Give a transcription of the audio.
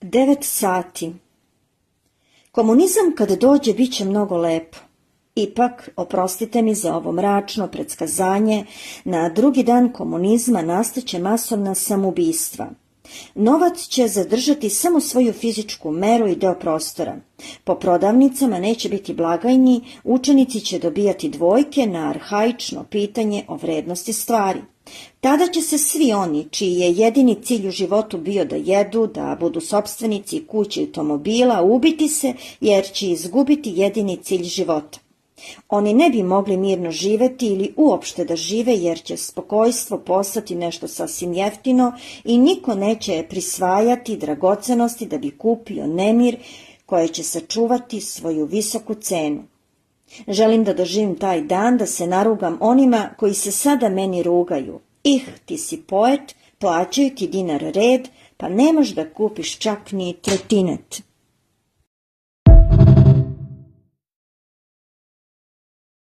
9 sati. Komunizam kad dođe bit će mnogo lepo. Ipak, oprostite mi za ovo mračno predskazanje, na drugi dan komunizma nastaće masovna samoubistva. Novac će zadržati samo svoju fizičku meru i deo prostora. Po prodavnicama neće biti blagajni, učenici će dobijati dvojke na arhaično pitanje o vrednosti stvari. Tada će se svi oni, čiji je jedini cilj u životu bio da jedu, da budu sopstvenici kuće i automobila, ubiti se jer će izgubiti jedini cilj života. Oni ne bi mogli mirno živeti ili uopšte da žive jer će spokojstvo postati nešto sasvim jeftino i niko neće prisvajati dragocenosti da bi kupio nemir koje će sačuvati svoju visoku cenu. Želim da doživim taj dan, da se narugam onima koji se sada meni rugaju. Ti si poet, plaćaju ti dinar red, pa nemaš da kupiš čak ni tretinet.